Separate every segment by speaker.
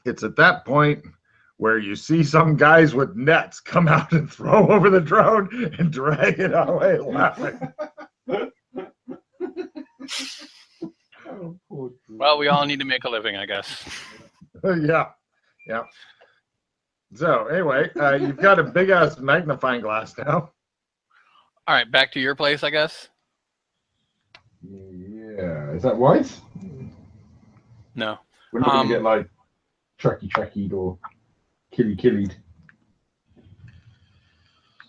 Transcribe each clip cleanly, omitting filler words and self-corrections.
Speaker 1: it's at that point where you see some guys with nets come out and throw over the drone and drag it away laughing.
Speaker 2: Well, we all need to make a living, I guess.
Speaker 1: Yeah. So anyway, you've got a big ass magnifying glass now.
Speaker 2: All right, back to your place, I guess.
Speaker 3: Yeah, is that white?
Speaker 2: No.
Speaker 3: We're not gonna get like trackied or killied.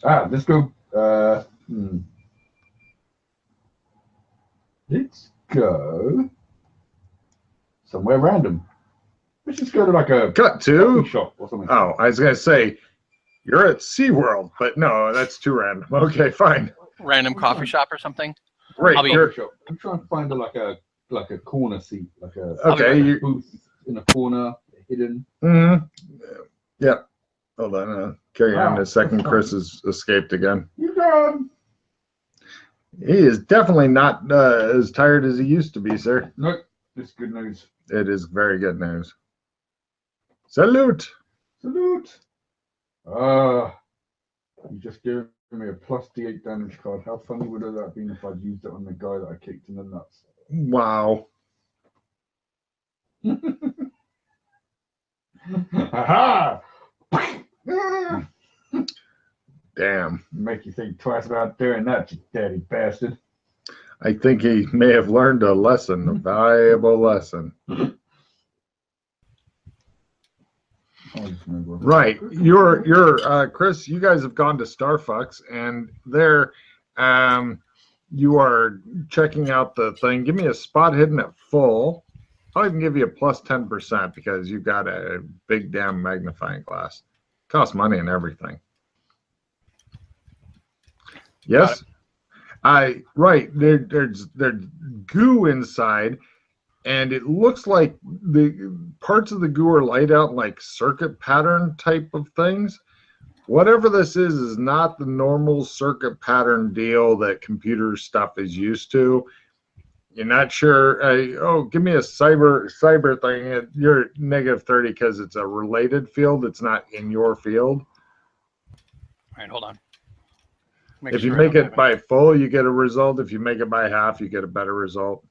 Speaker 3: Let's go. Let's go somewhere random. Let's just go to like a
Speaker 1: cut to
Speaker 3: coffee shop or something.
Speaker 1: Oh, I was gonna say you're at SeaWorld, but no, that's too random. Okay, fine.
Speaker 2: Random coffee shop or something.
Speaker 1: Great.
Speaker 3: I'm trying to find like a corner seat, like a booth in a corner, hidden.
Speaker 1: Mm-hmm. Yeah. Hold on. Carry on a second. Chris has escaped again.
Speaker 3: You gone?
Speaker 1: He is definitely not as tired as he used to be, sir.
Speaker 3: Nope. It's good news.
Speaker 1: It is very good news. Salute.
Speaker 3: You just gave me a plus D8 damage card. How funny would that have been if I'd used it on the guy that I kicked in the nuts?
Speaker 1: Wow.
Speaker 3: Aha!
Speaker 1: Damn.
Speaker 3: Make you think twice about doing that, you dirty bastard.
Speaker 1: I think he may have learned a lesson, a valuable lesson. Right. You're Chris, you guys have gone to Starfucks and there you are checking out the thing. Give me a spot hidden at full. I'll even give you a plus 10% because you've got a big damn magnifying glass. Costs money and everything. Yes? Right. There's goo inside, and it looks like the parts of the goo are laid out like circuit pattern type of things. Whatever this is not the normal circuit pattern deal that computer stuff is used to. You're not sure. Give me a cyber thing. You're -30 because it's a related field. It's not in your field.
Speaker 2: All right, hold on.
Speaker 1: If you make it by full, you get a result. If you make it by half, you get a better result.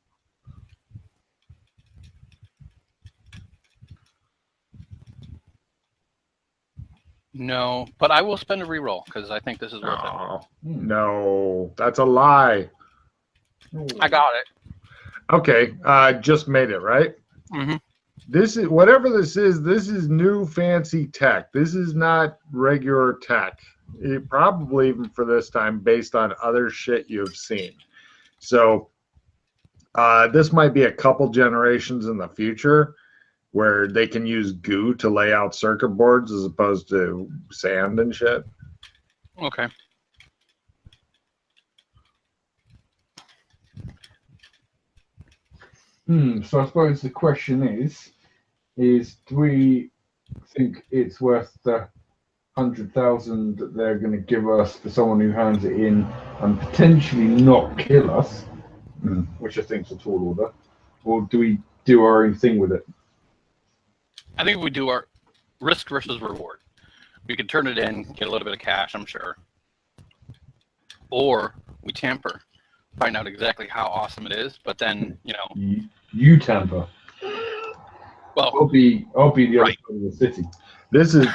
Speaker 2: No, but I will spend a reroll because I think this is worth it.
Speaker 1: No, that's a lie.
Speaker 2: I got it.
Speaker 1: Okay, just made it, right?
Speaker 2: Mm-hmm.
Speaker 1: This is whatever this is. This is new fancy tech. This is not regular tech. It probably even for this time, based on other shit you've seen. So this might be a couple generations in the future where they can use goo to lay out circuit boards as opposed to sand and shit.
Speaker 2: Okay.
Speaker 3: So I suppose the question is do we think it's worth the 100,000 that they're going to give us for someone who hands it in and potentially not kill us, which I think is a tall order, or do we do our own thing with it?
Speaker 2: I think we do our risk versus reward. We could turn it in, get a little bit of cash, I'm sure. Or we tamper, find out exactly how awesome it is, but then,
Speaker 3: You tamper.
Speaker 2: Well,
Speaker 3: I'll be the other side of the city.
Speaker 1: This is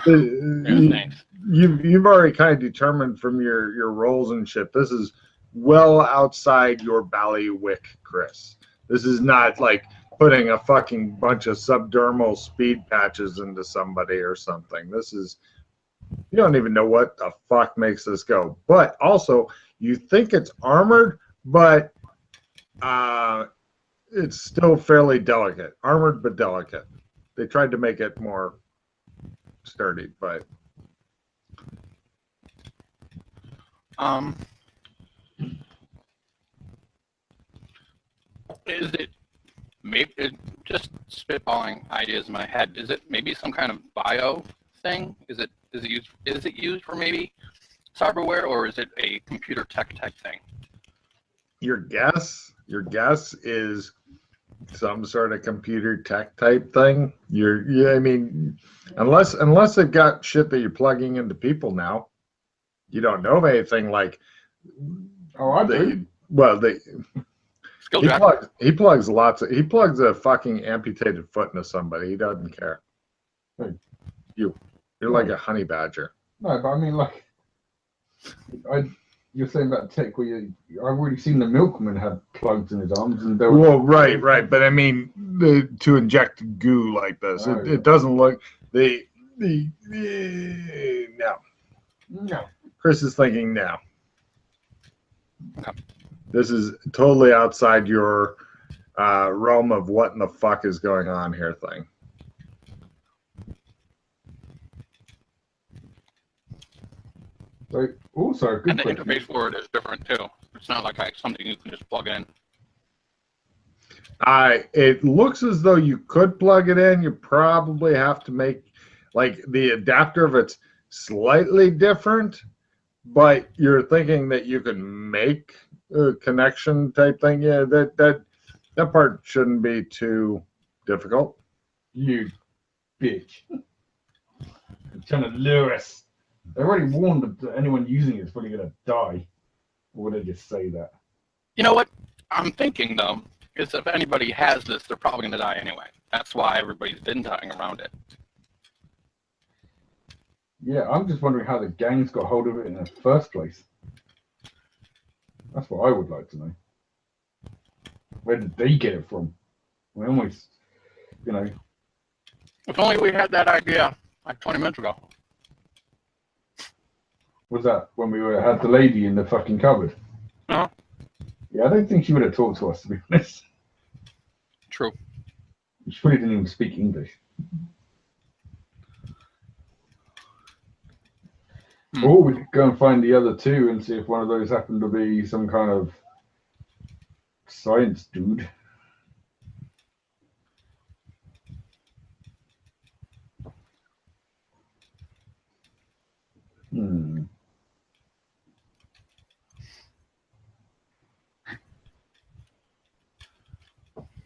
Speaker 1: you've already kind of determined from your roles and shit. This is well outside your bailiwick, Chris. This is not like putting a fucking bunch of subdermal speed patches into somebody or something. This is, you don't even know what the fuck makes this go. But also, you think it's armored, but it's still fairly delicate. Armored but delicate. They tried to make it more sturdy, but
Speaker 2: is it maybe just spitballing ideas in my head? Is it maybe some kind of bio thing? Is it used for maybe cyberware, or is it a computer tech type thing?
Speaker 1: Your guess is some sort of computer tech type thing. Yeah, I mean, unless they've got shit that you're plugging into people now, you don't know of anything like.
Speaker 3: Oh, I do.
Speaker 1: Well,
Speaker 2: Skill
Speaker 1: he
Speaker 2: jack.
Speaker 1: he plugs a fucking amputated foot into somebody. He doesn't care.
Speaker 3: Hey.
Speaker 1: You're like a honey badger.
Speaker 3: No, but I mean, like, you're saying about tech where I've already seen the milkman had plugs in his arms, and there was.
Speaker 1: Well, right, but I mean, to inject goo like this, it doesn't look no. Chris is thinking now.
Speaker 2: Okay.
Speaker 1: This is totally outside your realm of what in the fuck is going on here thing.
Speaker 3: So, also, good
Speaker 2: And the
Speaker 3: question.
Speaker 2: interface for it is different too. It's not like something you can just plug in.
Speaker 1: It looks as though you could plug it in. You probably have to make like the adapter of it's slightly different, but you're thinking that you can make a connection type thing. Yeah, that part shouldn't be too difficult.
Speaker 3: You bitch. I'm trying to lure us. They already warned that anyone using it is probably going to die. Or would they just say that?
Speaker 2: You know what I'm thinking though is if anybody has this, they're probably going to die anyway. That's why everybody's been dying around it.
Speaker 3: Yeah, I'm just wondering how the gangs got hold of it in the first place. That's what I would like to know. Where did they get it from? We almost,
Speaker 2: If only we had that idea like 20 minutes ago.
Speaker 3: Was that when we had the lady in the fucking cupboard?
Speaker 2: Uh-huh.
Speaker 3: Yeah, I don't think she would have talked to us, to be honest.
Speaker 2: True.
Speaker 3: She probably didn't even speak English. Or we could go and find the other two and see if one of those happened to be some kind of science dude.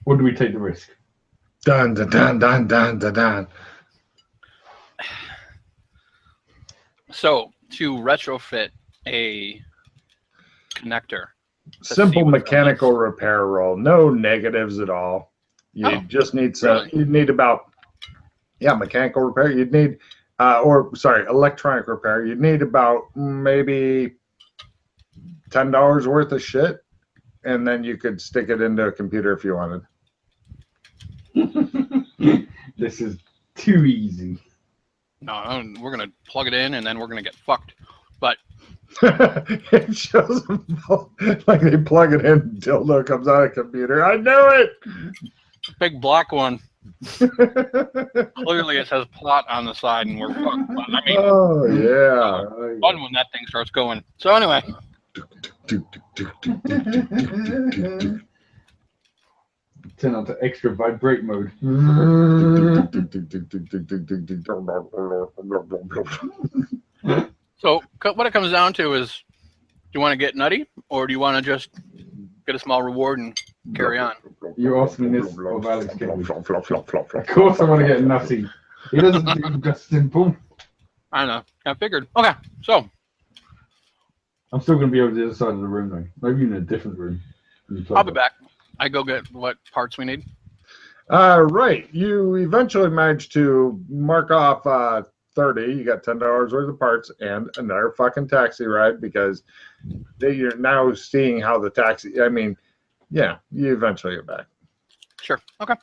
Speaker 3: Or do we take the risk?
Speaker 1: Dun dun dun dun dun dun dun.
Speaker 2: So to retrofit a connector.
Speaker 1: Simple mechanical repair roll. No negatives at all. You just need some.
Speaker 2: Really?
Speaker 1: You'd need about mechanical repair. You'd need electronic repair. You'd need about maybe $10 worth of shit, and then you could stick it into a computer if you wanted.
Speaker 3: This is too easy.
Speaker 2: No, we're gonna plug it in and then we're gonna get fucked. But
Speaker 1: it shows them like they plug it in, dildo comes out of the computer. I knew it.
Speaker 2: big black one. Clearly, it says plot on the side, and we're fucked. But, I mean,
Speaker 1: oh yeah,
Speaker 2: fun when that thing starts going. So anyway.
Speaker 3: Turn on to extra vibrate mode.
Speaker 2: So what it comes down to is, do you want to get nutty, or do you want to just get a small reward and carry on?
Speaker 3: You asked me this of Alex Kennedy. Of course I want to get nutty. He doesn't do just simple.
Speaker 2: I know. I figured. Okay, so.
Speaker 3: I'm still going to be over the other side of the room, though. Maybe in a different room.
Speaker 2: I'll be back. I go get what parts we need.
Speaker 1: Right. You eventually managed to mark off 30. You got $10 worth of parts and another fucking taxi ride because you're now seeing how the taxi. I mean, yeah, you eventually get back.
Speaker 2: Sure. Okay.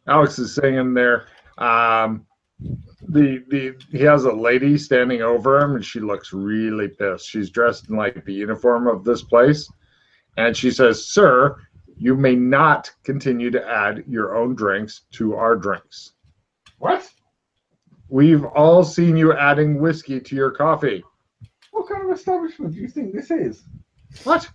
Speaker 1: Alex is sitting there. He has a lady standing over him, and she looks really pissed. She's dressed in like the uniform of this place, and she says, "Sir, you may not continue to add your own drinks to our drinks."
Speaker 3: What?
Speaker 1: We've all seen you adding whiskey to your coffee.
Speaker 3: What kind of establishment do you think this is?
Speaker 1: What?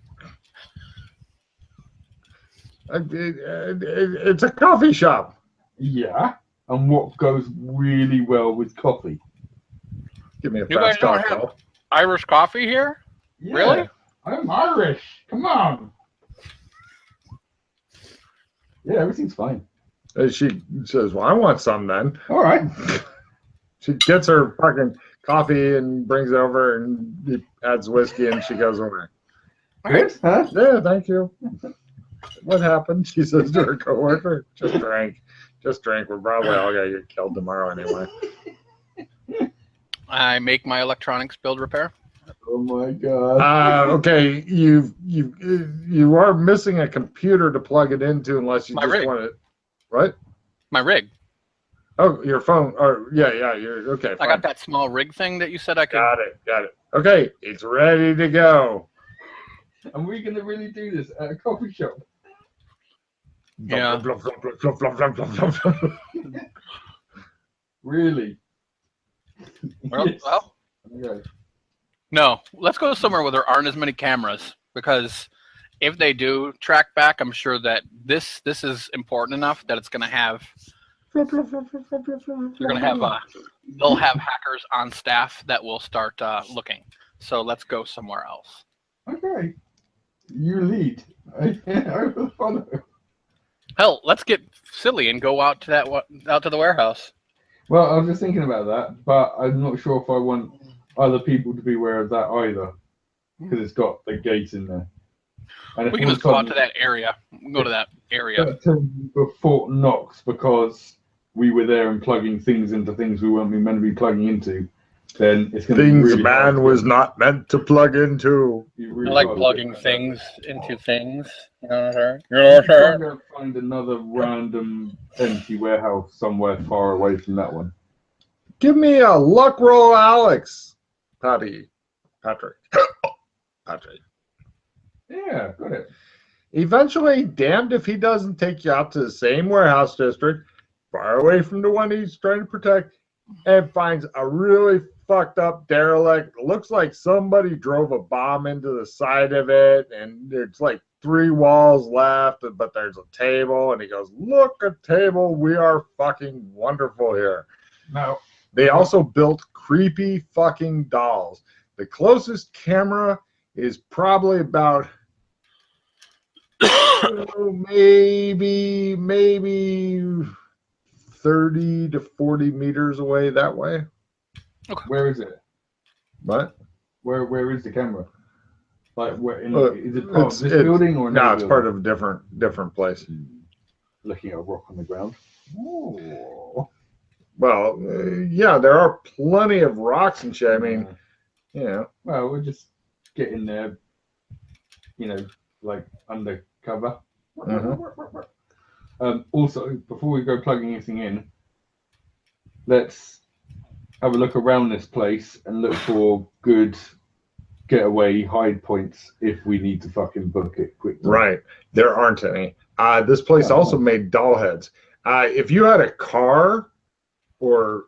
Speaker 1: It's a coffee shop.
Speaker 3: Yeah. And what goes really well with coffee?
Speaker 1: Give me a
Speaker 2: You guys
Speaker 1: fast
Speaker 2: don't
Speaker 1: cocktail.
Speaker 2: have Irish coffee here?
Speaker 3: Yeah,
Speaker 2: Really?
Speaker 3: I'm Irish. Come on. Yeah, everything's fine.
Speaker 1: And she says, "Well, I want some then."
Speaker 3: All right.
Speaker 1: She gets her fucking coffee and brings it over, and he adds whiskey, and she goes away.
Speaker 3: Good, huh?
Speaker 1: Yeah, thank you. What happened? She says to her coworker, "Just drank. We're probably all gonna get killed tomorrow anyway."
Speaker 2: I make my electronics build repair.
Speaker 3: Oh my god.
Speaker 1: Okay, you are missing a computer to plug it into, unless you
Speaker 2: My
Speaker 1: just
Speaker 2: rig.
Speaker 1: want it. What?
Speaker 2: My rig.
Speaker 1: Oh, your phone. Or yeah, you're okay.
Speaker 2: I
Speaker 1: Fine.
Speaker 2: got that small rig thing that you said I could.
Speaker 1: Got it. Okay, it's ready to go.
Speaker 3: Are we going to really do this at a coffee shop?
Speaker 2: Yeah.
Speaker 3: Really?
Speaker 2: Well,
Speaker 3: Yes.
Speaker 2: well,
Speaker 3: Okay.
Speaker 2: no. Let's go somewhere where there aren't as many cameras, because if they do track back, I'm sure that this is important enough that it's going to have. They're going to have. They'll have hackers on staff that will start looking. So let's go somewhere else.
Speaker 3: Okay. You lead. I will follow.
Speaker 2: Hell, let's get silly and go out to the warehouse.
Speaker 3: Well, I was just thinking about that, but I'm not sure if I want other people to be aware of that either, because it's got the gate in there. And if
Speaker 2: We can
Speaker 3: all
Speaker 2: just
Speaker 3: of a
Speaker 2: go out to
Speaker 3: sudden
Speaker 2: that area. Go to that area.
Speaker 3: that turns into a Fort Knox because we were there and plugging things into things we weren't meant to be plugging into, then it's going to be
Speaker 1: Things
Speaker 3: really hard
Speaker 1: man
Speaker 3: to
Speaker 1: was
Speaker 3: get-
Speaker 1: not meant to plug into.
Speaker 3: be
Speaker 2: I
Speaker 3: really
Speaker 2: like
Speaker 3: hard to
Speaker 2: plugging
Speaker 3: get that.
Speaker 2: things into things. You know what I'm
Speaker 3: I'm
Speaker 2: saying?
Speaker 3: going to find another random empty warehouse somewhere far away from that one.
Speaker 1: Give me a luck roll, Alex. Patrick.
Speaker 3: Yeah, got it.
Speaker 1: Eventually, damned if he doesn't take you out to the same warehouse district, far away from the one he's trying to protect, and finds a really fucked up derelict. Looks like somebody drove a bomb into the side of it, and there's like 3 walls left, but there's a table, and he goes, "Look, a table. We are fucking wonderful here."
Speaker 3: Now,
Speaker 1: They also built creepy fucking dolls. The closest camera is probably about maybe 30 to 40 meters away that way.
Speaker 3: where is it?
Speaker 1: What?
Speaker 3: Where is the camera? Like, where in,
Speaker 1: Uh,
Speaker 3: is it part of this
Speaker 1: it's-
Speaker 3: building or
Speaker 1: No,
Speaker 3: another
Speaker 1: it's part
Speaker 3: building?
Speaker 1: of a different place.
Speaker 3: Looking at a rock on the ground. Oh.
Speaker 1: Well, yeah, there are plenty of rocks and shit. I mean, yeah.
Speaker 3: Well, we'll just get in there, like undercover. Also, before we go plugging anything in, let's have a look around this place and look for good getaway hide points if we need to fucking book it quickly.
Speaker 1: Right. There aren't any. This place
Speaker 3: Oh,
Speaker 1: also
Speaker 3: nice.
Speaker 1: made doll heads. If you had a car or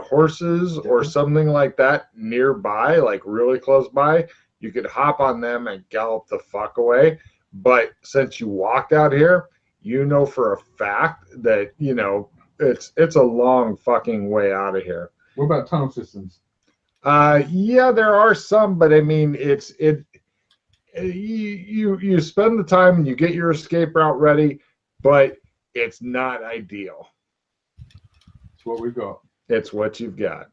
Speaker 1: horses or something like that nearby, like really close by, you could hop on them and gallop the fuck away. But since you walked out here, you know for a fact that, it's a long fucking way out of here.
Speaker 3: What about tunnel systems?
Speaker 1: Yeah, there are some, but I mean, you spend the time and you get your escape route ready, but it's not ideal.
Speaker 3: It's what we've got.
Speaker 1: It's what you've got.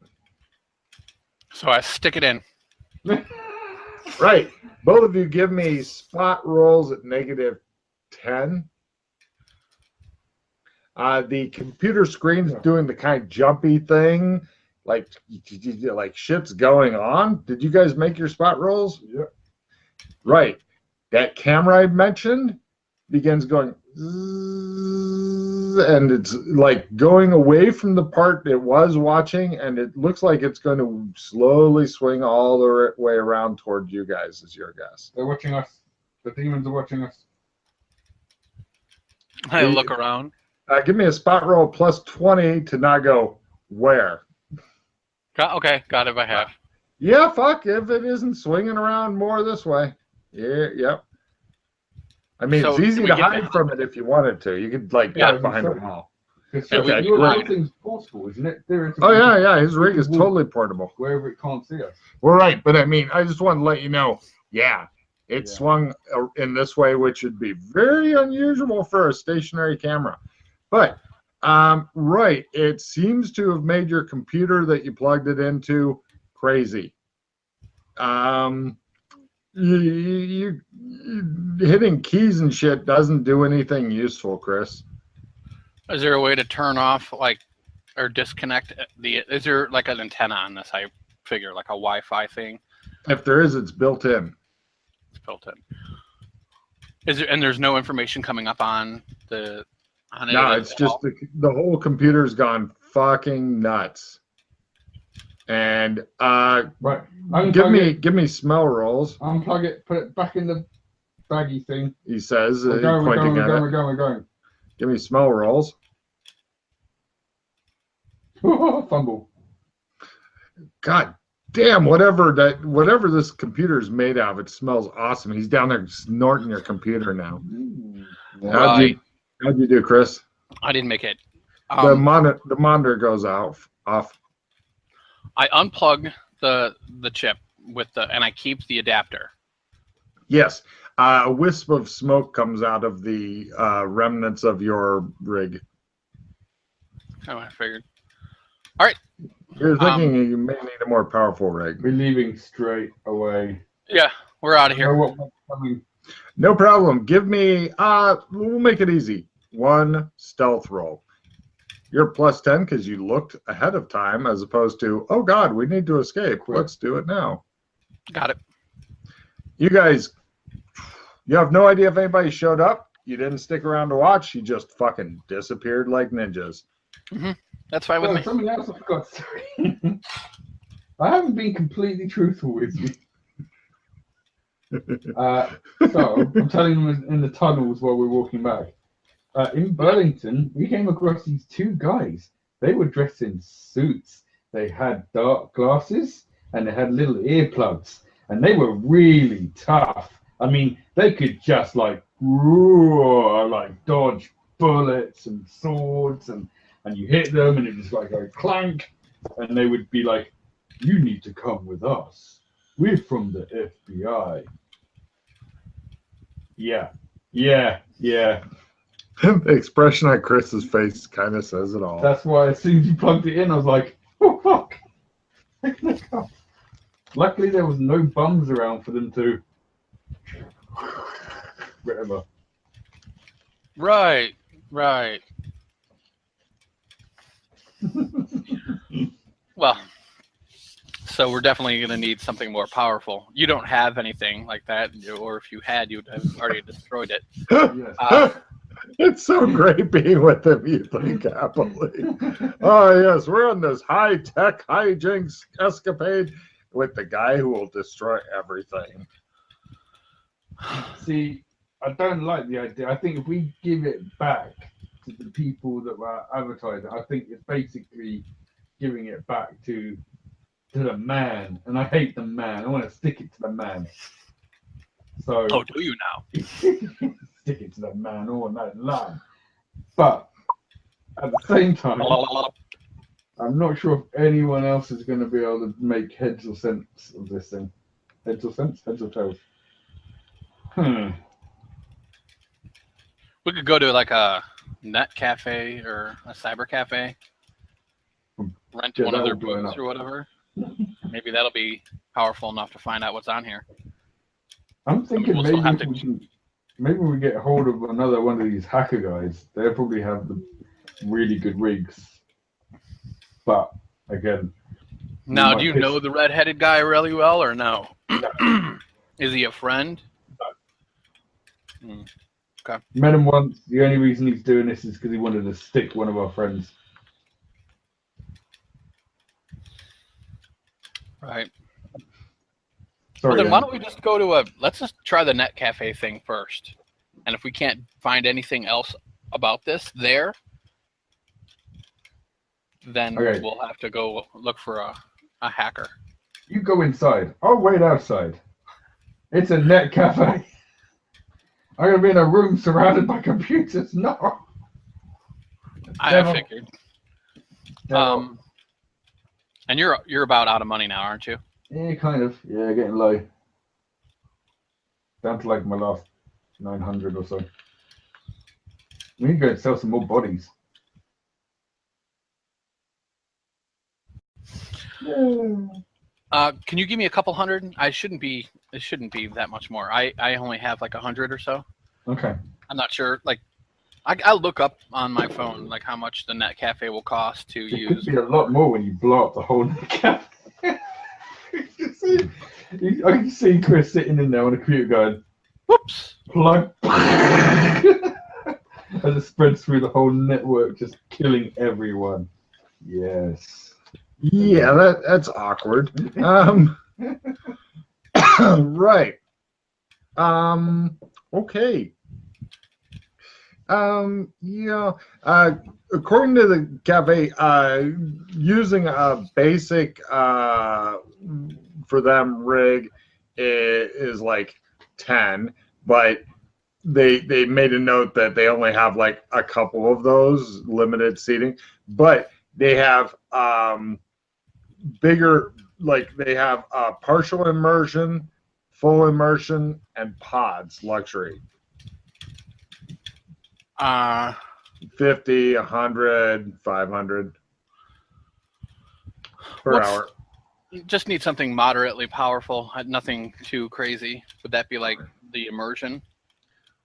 Speaker 2: So I stick it in.
Speaker 1: Right. Both of you give me spot rolls at -10. The computer screen's doing the kind of jumpy thing, like shit's going on. Did you guys make your spot rolls?
Speaker 3: Yep.
Speaker 1: Right. That camera I mentioned begins going zzz, and it's like going away from the part it was watching, and it looks like it's going to slowly swing all the way around toward you guys, is your guess.
Speaker 3: They're watching us. The demons are watching us.
Speaker 2: I look around.
Speaker 1: Give me a spot roll plus 20 to not go where.
Speaker 2: Okay, got it. I have.
Speaker 1: Yeah, fuck, if it isn't swinging around more this way. Yeah, yep. I mean,
Speaker 2: So,
Speaker 1: it's easy
Speaker 2: do we
Speaker 1: to
Speaker 2: get
Speaker 1: hide
Speaker 2: that?
Speaker 1: from it if you wanted to. You could, like,
Speaker 2: Yeah,
Speaker 1: duck behind a wall.
Speaker 3: Because
Speaker 1: Okay,
Speaker 3: your
Speaker 1: great.
Speaker 3: whole thing's portable, isn't it?
Speaker 1: Oh, yeah, his rig is totally portable.
Speaker 3: Wherever it can't see us.
Speaker 1: Well, right, but I mean, I just want to let you know, yeah, It
Speaker 3: Yeah.
Speaker 1: swung in this way, which would be very unusual for a stationary camera. But, right, it seems to have made your computer that you plugged it into crazy. You hitting keys and shit doesn't do anything useful, Chris.
Speaker 2: Is there a way to turn off or disconnect is there like an antenna on this? I figure like a Wi-Fi thing.
Speaker 1: If there is, it's built in.
Speaker 2: It's built in. And there's no information coming up on it?
Speaker 1: No, it's just the whole computer's gone fucking nuts. And
Speaker 3: right,
Speaker 1: give me smell rolls.
Speaker 3: Unplug it, put it back in the baggy thing.
Speaker 1: He says,
Speaker 3: We're going.
Speaker 1: Give me smell rolls.
Speaker 3: Fumble.
Speaker 1: God damn, whatever this computer's made out of, it smells awesome. He's down there snorting your computer now.
Speaker 2: Right.
Speaker 1: How'd you do, Chris?
Speaker 2: I didn't make it.
Speaker 1: The monitor goes off.
Speaker 2: I unplug the chip and I keep the adapter.
Speaker 1: Yes. A wisp of smoke comes out of the remnants of your rig.
Speaker 2: Oh, I figured. All right.
Speaker 1: You're thinking you may need a more powerful rig.
Speaker 3: We're leaving straight away.
Speaker 2: Yeah, we're out of here.
Speaker 1: No problem. Give me, we'll make it easy. 1 stealth roll. You're +10 because you looked ahead of time as opposed to, oh God, we need to escape. Let's do it now.
Speaker 2: Got it.
Speaker 1: You guys, you have no idea if anybody showed up. You didn't stick around to watch. You just fucking disappeared like ninjas.
Speaker 2: Mm-hmm. That's fine with me.
Speaker 3: Something else I forgot to say. I haven't been completely truthful with you. So I'm telling them in the tunnels while we're walking back. In Burlington, we came across these 2 guys. They were dressed in suits. They had dark glasses and they had little earplugs. And they were really tough. I mean, they could just like roar, like dodge bullets and swords, and you hit them and it just like go clank. And they would be like, "You need to come with us. We're from the FBI." Yeah.
Speaker 1: The expression on Chris's face kind of says it all.
Speaker 3: That's why as soon as you plugged it in, I was like, "Oh fuck!" Luckily, there was no bums around for them to whatever.
Speaker 2: Right. Well, so we're definitely going to need something more powerful. You don't have anything like that, or if you had, you would have already destroyed it.
Speaker 3: Yes.
Speaker 1: It's so great being with him, you think happily. Oh, yes, we're on this high-tech hijinks escapade with the guy who will destroy everything.
Speaker 3: See, I don't like the idea. I think if we give it back to the people that were advertising, I think it's basically giving it back to the man. And I hate the man. I want to stick it to the man. So.
Speaker 2: Oh, do you now?
Speaker 3: Stick it to the man all night long. But at the same time, I'm not sure if anyone else is going to be able to make heads or sense of this thing. Heads or sense? Heads or tails?
Speaker 2: We could go to like a net cafe or a cyber cafe. Rent one of their booths or whatever. Maybe that'll be powerful enough to find out what's on here.
Speaker 3: I'm thinking maybe we get hold of another one of these hacker guys. They'll probably have the really good rigs. But again,
Speaker 2: now do you know the red-headed guy really well or no? Is he a friend?
Speaker 3: No. Okay. Met him once. The only reason he's doing this is because he wanted to stick one of our friends.
Speaker 2: Right.
Speaker 3: Sorry,
Speaker 2: well, then why don't we just go to let's just try the net cafe thing first. And if we can't find anything else about this there, then we'll have to go look for a hacker.
Speaker 3: You go inside. I'll wait outside. It's a net cafe. I'm going to be in a room surrounded by computers. No.
Speaker 2: I figured. And you're about out of money now, aren't you?
Speaker 3: Yeah, kind of. Yeah, getting low. Down to like my last 900 or so. We need to go and sell some more bodies.
Speaker 2: Can you give me a couple hundred? It shouldn't be that much more. I only have like 100 or so.
Speaker 3: Okay.
Speaker 2: I'm not sure. Like, I'll look up on my phone like how much the net cafe will cost to
Speaker 3: It
Speaker 2: use.
Speaker 3: could be a lot more when you blow up the whole cafe. I can see Chris sitting in there on a computer going,
Speaker 2: Whoops!
Speaker 3: plug. As it spreads through the whole network, just killing everyone. Yes.
Speaker 1: Yeah, that's awkward. Right. Okay. Yeah. According to the cafe, using a basic for them rig is like 10, but they made a note that they only have like a couple of those limited seating, but they have bigger, like they have partial immersion, full immersion, and pods luxury. 50, 100, 500 per hour.
Speaker 2: You just need something moderately powerful, nothing too crazy. Would that be like the immersion?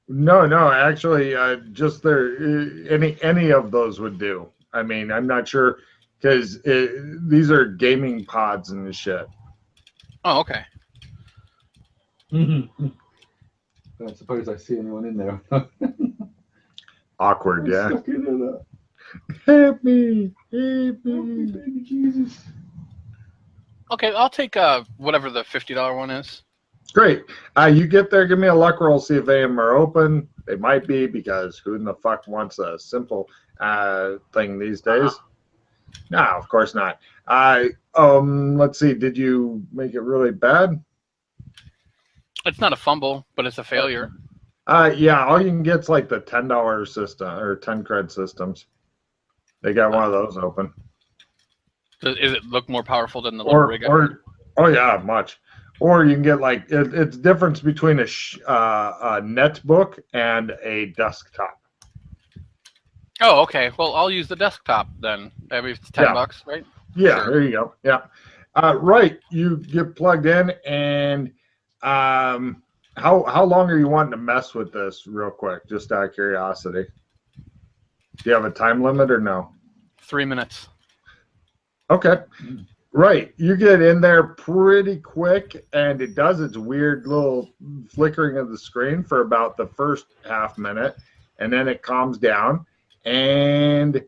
Speaker 1: No, actually, just any of those would do. I mean, I'm not sure because these are gaming pods and shit.
Speaker 2: Oh, okay.
Speaker 3: I don't suppose I see anyone in there.
Speaker 1: Awkward, yeah.
Speaker 3: Stuck into that.
Speaker 1: Help me,
Speaker 3: Baby Jesus.
Speaker 2: Okay, I'll take whatever the $50 one is.
Speaker 1: Great. You get there, give me a luck roll, see if any of them are open. They might be, because who in the fuck wants a simple thing these days? No, of course not. Let's see. Did you make it really bad?
Speaker 2: It's not a fumble, but it's a failure.
Speaker 1: Yeah, all you can get's like the $10 system or 10 cred systems. They got one of those open.
Speaker 2: Does it look more powerful than the little rig?
Speaker 1: Oh yeah, much. Or you can get like it's difference between a netbook and a desktop.
Speaker 2: Oh, okay. Well, I'll use the desktop then. Maybe it's $10, right?
Speaker 1: Yeah,
Speaker 2: Sure.
Speaker 1: There you go. Yeah, right. You get plugged in, and how long are you wanting to mess with this, real quick, just out of curiosity? Do you have a time limit or no?
Speaker 2: 3 minutes.
Speaker 1: Okay. Right. You get in there pretty quick, and it does its weird little flickering of the screen for about the first half minute, and then it calms down. And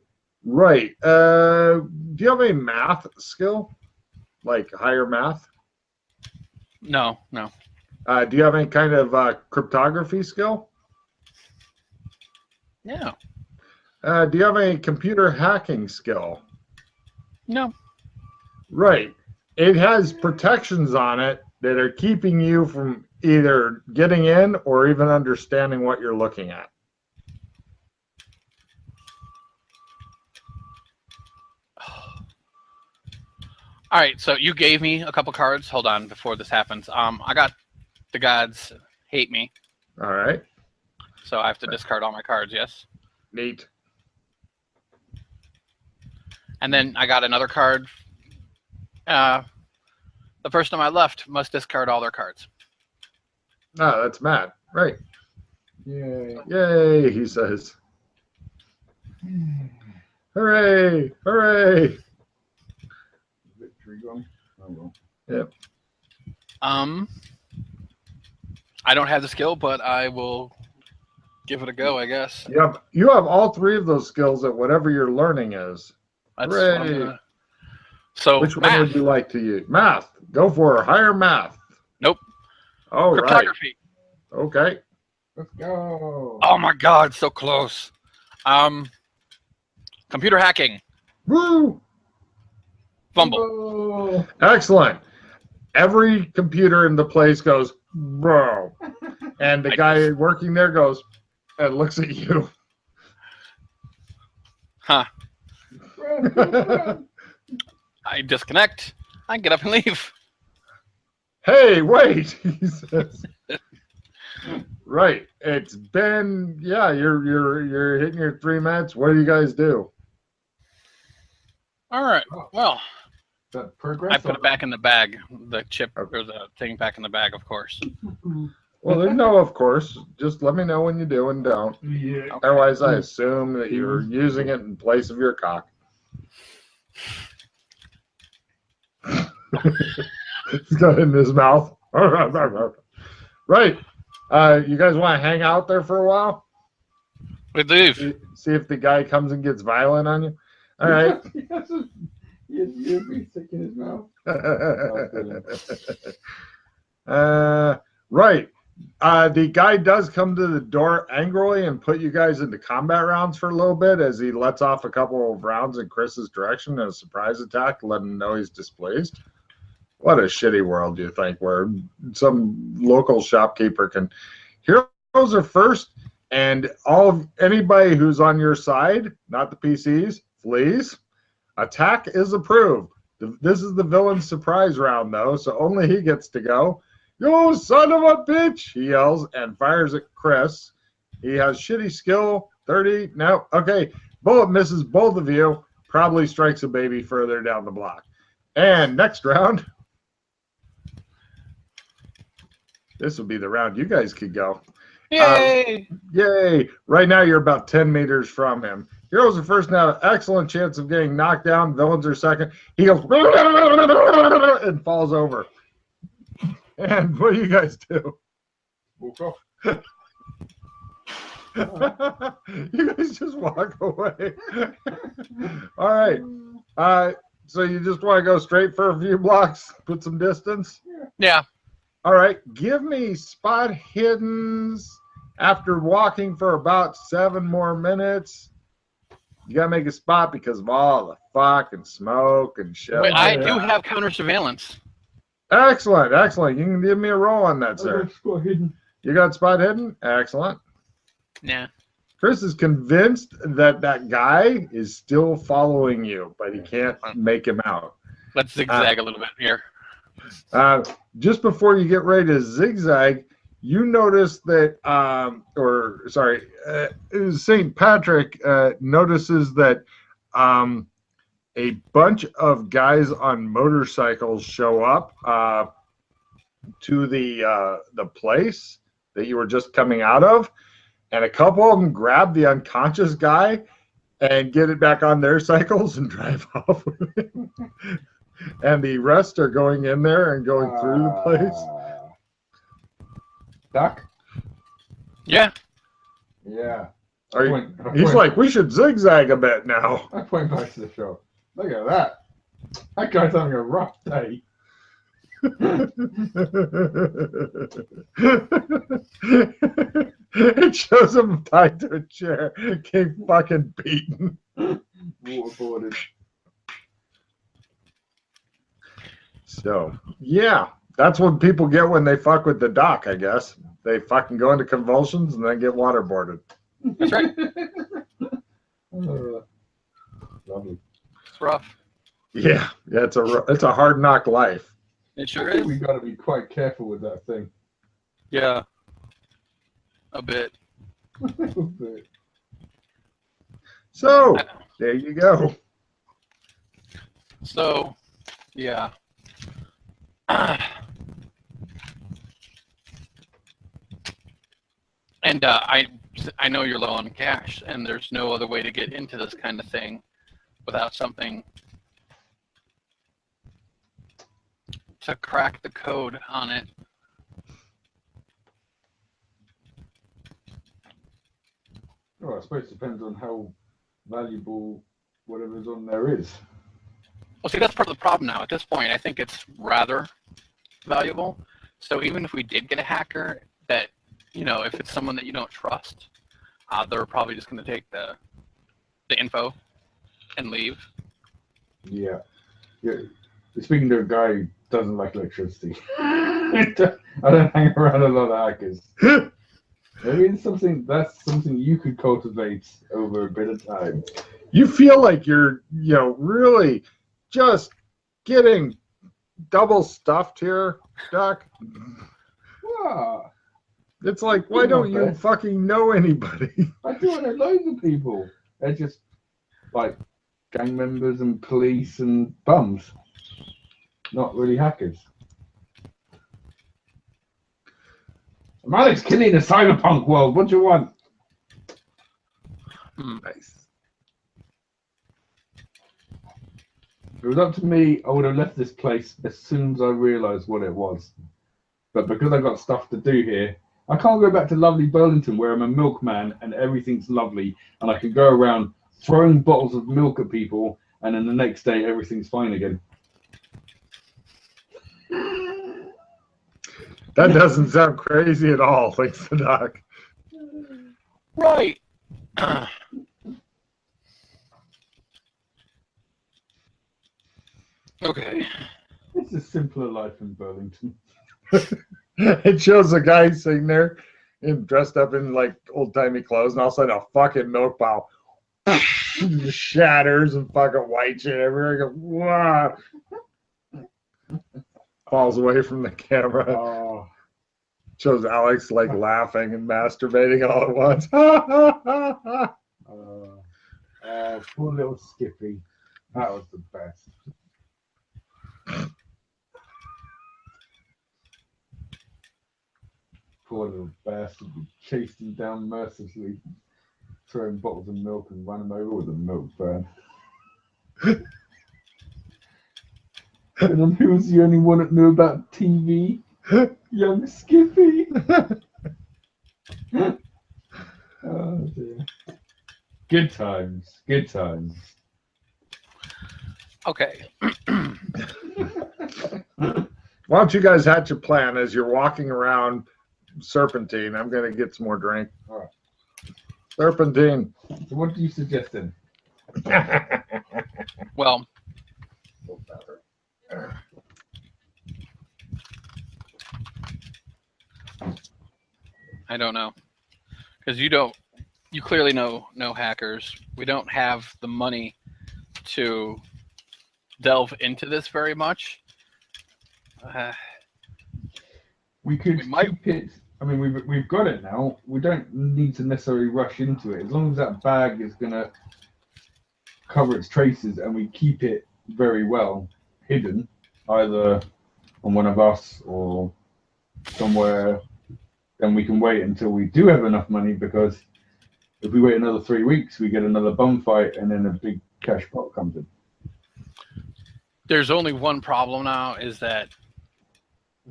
Speaker 1: right. Do you have a math skill? Like higher math?
Speaker 2: No.
Speaker 1: Do you have any kind of cryptography skill?
Speaker 2: No.
Speaker 1: Do you have a computer hacking skill?
Speaker 2: No.
Speaker 1: Right. It has protections on it that are keeping you from either getting in or even understanding what you're looking at.
Speaker 2: All right, so you gave me a couple cards. Hold on, before this happens. I got the gods hate me.
Speaker 1: All right.
Speaker 2: So I have to discard all my cards, yes?
Speaker 1: Neat.
Speaker 2: And then I got another card. The person on my left must discard all their cards.
Speaker 1: Ah, that's Matt. Right.
Speaker 3: Yay.
Speaker 1: Yay, he says. Hooray! Hooray!
Speaker 3: Victory gone. Oh well.
Speaker 1: Yep.
Speaker 2: I don't have the skill, but I will give it a go, I guess.
Speaker 1: Yep. You have all three of those skills at whatever your learning is.
Speaker 2: That's what I'm
Speaker 1: Hooray!
Speaker 2: gonna... So
Speaker 1: Which one
Speaker 2: math.
Speaker 1: would you like to use? Math. Go for higher math.
Speaker 2: Nope.
Speaker 1: All right.
Speaker 2: Cryptography.
Speaker 1: Okay.
Speaker 3: Let's go.
Speaker 2: Oh my God, so close. Computer hacking.
Speaker 1: Woo!
Speaker 2: Fumble.
Speaker 3: Oh.
Speaker 1: Excellent. Every computer in the place goes, bro. And the guy working there goes and looks at you.
Speaker 2: Huh. I disconnect. I get up and leave.
Speaker 1: Hey, wait, he says. Right. It's been you're hitting your 3 minutes. What do you guys do?
Speaker 2: All right. Well,
Speaker 3: That progress.
Speaker 2: I put it back in the bag. The chip or the thing back in the bag, of course.
Speaker 1: Well, there's no of course. Just let me know when you do and don't.
Speaker 3: Yeah.
Speaker 2: Okay.
Speaker 1: Otherwise, I assume that you're using it in place of your cock. He's got it in his mouth. Right. You guys want to hang out there for a while?
Speaker 2: We do.
Speaker 1: See if the guy comes and gets violent on you. All right.
Speaker 3: You'd be sick in his mouth.
Speaker 1: Right. The guy does come to the door angrily and put you guys into combat rounds for a little bit as he lets off a couple of rounds in Chris's direction in a surprise attack, letting him know he's displeased. What a shitty world, you think, where some local shopkeeper can. Heroes are first, and anybody who's on your side, not the PCs, flees. Attack is approved. This is the villain's surprise round, though, so only he gets to go. "You son of a bitch!" he yells and fires at Chris. He has shitty skill, 30. No, okay. Bullet misses both of you. Probably strikes a baby further down the block. And next round. This will be the round you guys could go.
Speaker 2: Yay!
Speaker 1: Yay! Right now you're about 10 meters from him. Heroes are first now. Excellent chance of getting knocked down. Villains are second. He goes and falls over. And what do you guys do?
Speaker 3: Walk off.
Speaker 1: You guys just walk away. All right. So you just want to go straight for a few blocks, put some distance?
Speaker 2: Yeah.
Speaker 1: All right. Give me spot hiddens after walking for about 7 more minutes. You got to make a spot because of all the fucking smoke and shit.
Speaker 2: Wait, I do have counter surveillance.
Speaker 1: Excellent, excellent. You can give me a roll on that, sir.
Speaker 3: Spot hidden.
Speaker 1: You got spot hidden? Excellent.
Speaker 2: Yeah.
Speaker 1: Chris is convinced that that guy is still following you, but he can't make him out.
Speaker 2: Let's zigzag a little bit here.
Speaker 1: Just before you get ready to zigzag, you notice that, St. Patrick notices that a bunch of guys on motorcycles show up to the place that you were just coming out of, and a couple of them grab the unconscious guy and get it back on their cycles and drive off with him. And the rest are going in there and going through the place.
Speaker 3: Doc?
Speaker 2: Yeah.
Speaker 3: Yeah.
Speaker 1: He's like, we should zigzag a bit now.
Speaker 3: I point back to the show. Look at that. That guy's having a rough day.
Speaker 1: It shows him tied to a chair, getting fucking beaten.
Speaker 3: Waterboarded.
Speaker 1: So, yeah, that's what people get when they fuck with the doc, I guess. They fucking go into convulsions and then get waterboarded.
Speaker 2: That's right.
Speaker 3: Lovely.
Speaker 2: It's rough.
Speaker 1: Yeah, it's a hard knock life.
Speaker 2: It sure is.
Speaker 3: We got to be quite careful with that thing.
Speaker 2: Yeah. A bit.
Speaker 1: So, there you go.
Speaker 2: So, yeah. And I know you're low on cash, and there's no other way to get into this kind of thing without something to crack the code on it.
Speaker 3: Well, I suppose it depends on how valuable whatever's on there is.
Speaker 2: Well, see, that's part of the problem now. At this point, I think it's rather valuable. So even if we did get a hacker that, if it's someone that you don't trust, they're probably just going to take the info and leave.
Speaker 3: Yeah. You're speaking to a guy who doesn't like electricity. I don't hang around a lot of hackers. Maybe it's something you could cultivate over a bit of time.
Speaker 1: You feel like you're, really just getting double stuffed here, Doc.
Speaker 3: Wow.
Speaker 1: It's like, why don't you fucking know anybody?
Speaker 3: I do know loads of people. They're just like gang members and police and bums. Not really hackers. I'm Alex Kinney in the cyberpunk world. What do you want?
Speaker 1: Nice.
Speaker 3: If it was up to me, I would have left this place as soon as I realised what it was. But because I got stuff to do here, I can't go back to lovely Burlington where I'm a milkman and everything's lovely and I can go around throwing bottles of milk at people and then the next day everything's fine again.
Speaker 1: That doesn't sound crazy at all, thanks to Doc.
Speaker 2: Right. Okay.
Speaker 3: It's a simpler life in Burlington.
Speaker 1: It shows a guy sitting there dressed up in like old-timey clothes, and all of a sudden a fucking milk bottle shatters and fucking white shit everywhere. Goes, wow. Falls away from the camera.
Speaker 3: Oh.
Speaker 1: Shows Alex like laughing and masturbating all at once.
Speaker 3: Poor little Skippy. That was the best. Poor little bastard. We chased him down mercilessly, throwing bottles of milk and ran him over with a milk van. And then who was the only one that knew about TV? Young Skippy. Oh dear. Good times. Good times.
Speaker 2: Okay.
Speaker 1: Why don't you guys hatch a plan as you're walking around Serpentine? I'm going to get some more drink.
Speaker 3: All right.
Speaker 1: Serpentine.
Speaker 3: So what do you suggest then?
Speaker 2: Well, I don't know, because you clearly know no hackers. We don't have the money to delve into this very much.
Speaker 3: We could keep it. I mean, we've got it now. We don't need to necessarily rush into it. As long as that bag is going to cover its traces and we keep it very well hidden, either on one of us or somewhere, then we can wait until we do have enough money, because if we wait another 3 weeks, we get another bum fight and then a big cash pot comes in.
Speaker 2: There's only one problem now, is that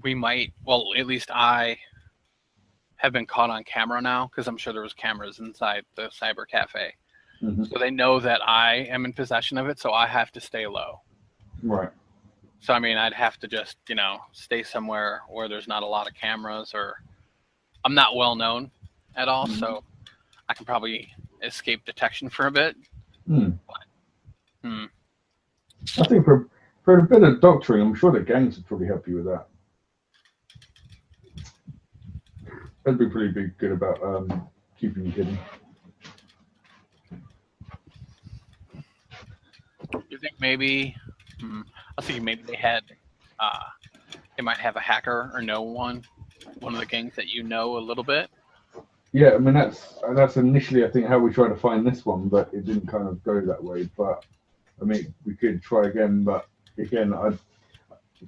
Speaker 2: we might, well, at least I have been caught on camera now, because I'm sure there was cameras inside the cyber cafe.
Speaker 3: Mm-hmm.
Speaker 2: So they know that I am in possession of it, so I have to stay low.
Speaker 3: Right.
Speaker 2: So, I mean, I'd have to just, stay somewhere where there's not a lot of cameras, or I'm not well known at all, so I can probably escape detection for a bit.
Speaker 3: I think for a bit of doctoring, I'm sure the gangs would probably help you with that. That'd be pretty good about keeping you hidden.
Speaker 2: You think maybe? I was thinking maybe they might have a hacker or know one of the gangs that you know a little bit.
Speaker 3: Yeah, I mean that's initially I think how we tried to find this one, but it didn't kind of go that way. But I mean, we could try again, but again,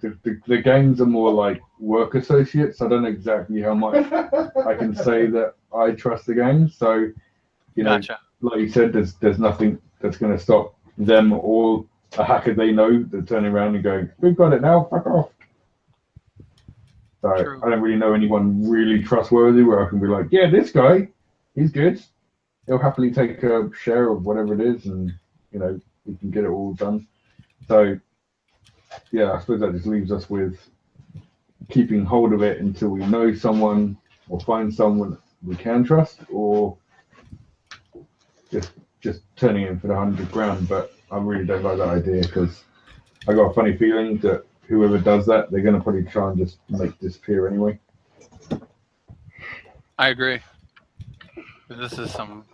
Speaker 3: the gangs are more like work associates. I don't know exactly how much I can say that I trust the gangs. So,
Speaker 2: Gotcha.
Speaker 3: Like you said, there's nothing that's going to stop them or a hacker they know that's turning around and going, "We've got it now, fuck off." So
Speaker 2: True.
Speaker 3: I don't really know anyone really trustworthy where I can be like, "Yeah, this guy, he's good. He'll happily take a share of whatever it is, and we can get it all done." So. Yeah, I suppose that just leaves us with keeping hold of it until we know someone or find someone we can trust, or just turning in for the 100 grand. But I really don't like that idea, because I got a funny feeling that whoever does that, they're going to probably try and just make it disappear anyway.
Speaker 2: I agree. This is some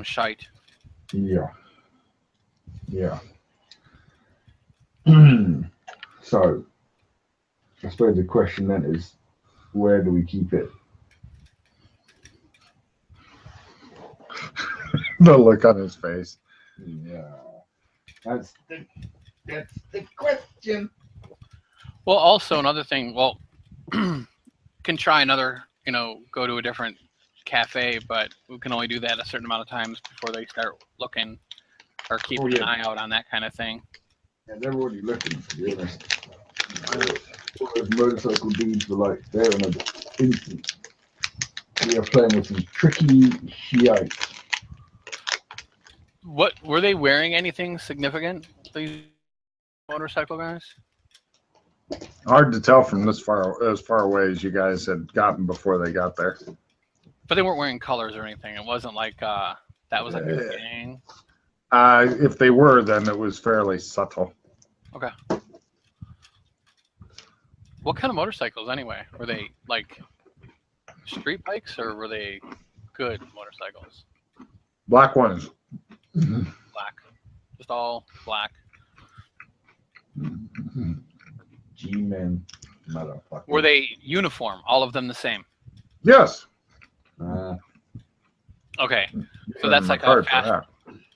Speaker 2: shite.
Speaker 3: Yeah. So, I suppose the question then is, where do we keep it?
Speaker 1: The look on his face.
Speaker 3: Yeah, that's the question.
Speaker 2: Well, also another thing. Well, can try another. Go to a different cafe, but we can only do that a certain amount of times before they start looking or keeping an eye out on that kind of thing.
Speaker 3: Yeah, they're already looking, to be honest. All those motorcycle dudes were like, they're in an instant. We are playing with some tricky shite.
Speaker 2: What were they wearing? Anything significant? These motorcycle guys?
Speaker 1: Hard to tell from as far away as you guys had gotten before they got there.
Speaker 2: But they weren't wearing colors or anything. It wasn't like that was like a gang.
Speaker 1: If they were, then it was fairly subtle.
Speaker 2: Okay. What kind of motorcycles anyway? Were they like street bikes or were they good motorcycles?
Speaker 1: Black ones.
Speaker 2: Black. Just all black.
Speaker 3: G-men, motherfucker.
Speaker 2: Were they uniform? All of them the same?
Speaker 1: Yes.
Speaker 2: Okay. So that's like a fast,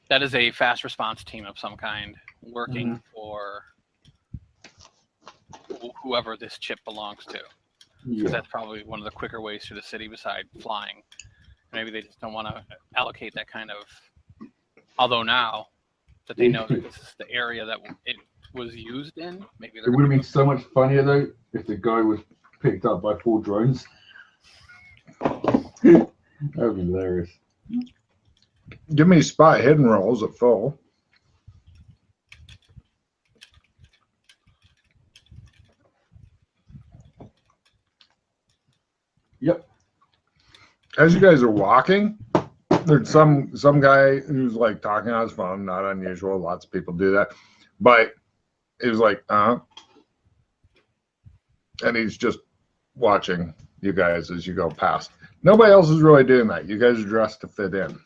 Speaker 2: that is a fast response team of some kind working for whoever this chip belongs to. Because that's probably one of the quicker ways to the city beside flying. Maybe they just don't want to allocate that kind of. Although now that they know that this is the area that it was used in, maybe
Speaker 3: it would have been so much funnier though if the guy was picked up by 4 drones. That would be hilarious.
Speaker 1: Give me spot hidden rolls at full.
Speaker 3: Yep.
Speaker 1: As you guys are walking, there's some guy who's like talking on his phone, not unusual. Lots of people do that. But he was like, and he's just watching you guys as you go past. Nobody else is really doing that. You guys are dressed to fit in.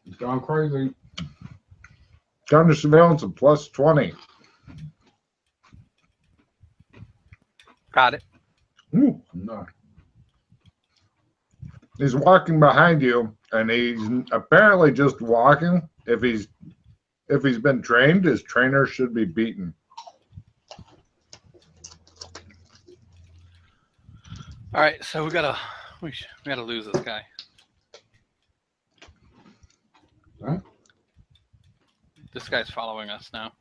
Speaker 3: It's gone crazy.
Speaker 1: Counter surveillance of plus 20.
Speaker 2: Got it.
Speaker 1: Ooh.
Speaker 3: No.
Speaker 1: He's walking behind you, and he's apparently just walking. If he's been trained, his trainer should be beaten.
Speaker 2: All right, so we gotta lose this guy.
Speaker 3: Huh?
Speaker 2: This guy's following us now.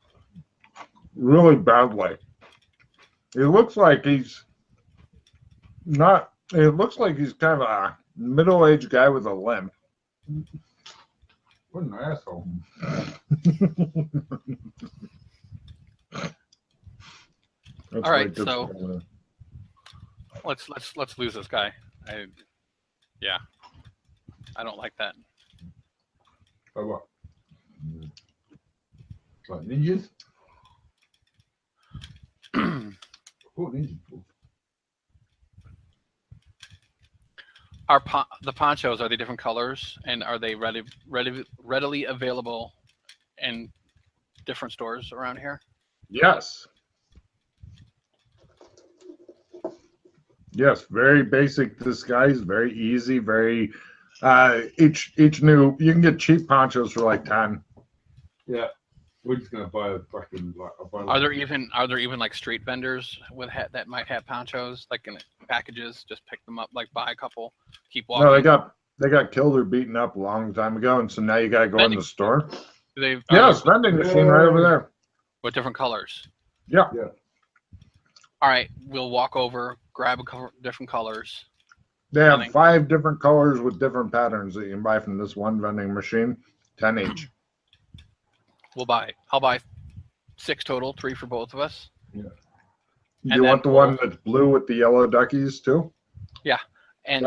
Speaker 1: Really badly. It looks like he's not. It looks like he's kind of a middle-aged guy with a limp.
Speaker 3: What an asshole.
Speaker 2: All right, so let's lose this guy. I don't like that.
Speaker 3: Oh, what? Like ninjas? Oh, ninja.
Speaker 2: The ponchos, are they different colors, and are they readily available in different stores around here?
Speaker 1: Yes. Yes, very basic disguise, very easy, very each new. You can get cheap ponchos for like 10.
Speaker 3: Yeah, we're just gonna buy a fucking
Speaker 2: Are there even like street vendors with that might have ponchos like in packages? Just pick them up, like buy a couple, keep walking.
Speaker 1: No, they got killed or beaten up a long time ago, and so now you gotta go in the store.
Speaker 2: Yes,
Speaker 1: vending machine right over there.
Speaker 2: With different colors.
Speaker 1: Yeah.
Speaker 2: All right, we'll walk over, grab a couple different colors.
Speaker 1: They have 5 different colors with different patterns that you can buy from this one vending machine. 10 each.
Speaker 2: I'll buy 6 total, 3 for both of us.
Speaker 3: Yeah.
Speaker 1: You want the one that's blue with the yellow duckies too?
Speaker 2: Yeah. And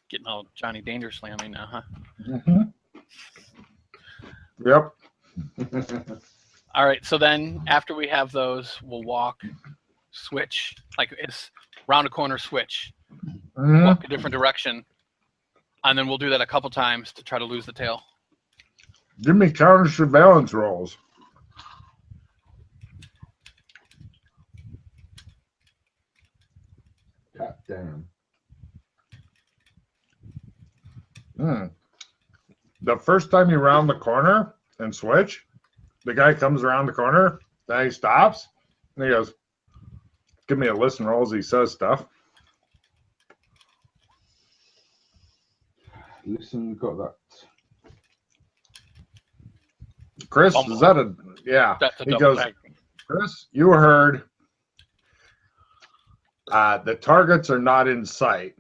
Speaker 2: getting all Johnny Dangerously on me now, huh?
Speaker 1: Mm-hmm. Yep.
Speaker 2: All right, so then after we have those, we'll walk, switch, like it's round a corner switch, walk a different direction, And then we'll do that a couple times to try to lose the tail.
Speaker 1: Give me counter surveillance rolls.
Speaker 3: God damn.
Speaker 1: The first time you round the corner and switch, the guy comes around the corner, then he stops, and he goes, give me a listen roll as he says stuff.
Speaker 3: Listen, got that.
Speaker 1: Chris, is that a, yeah.
Speaker 2: That's a
Speaker 1: He
Speaker 2: double
Speaker 1: goes,
Speaker 2: tag.
Speaker 1: Chris, you heard the targets are not in sight.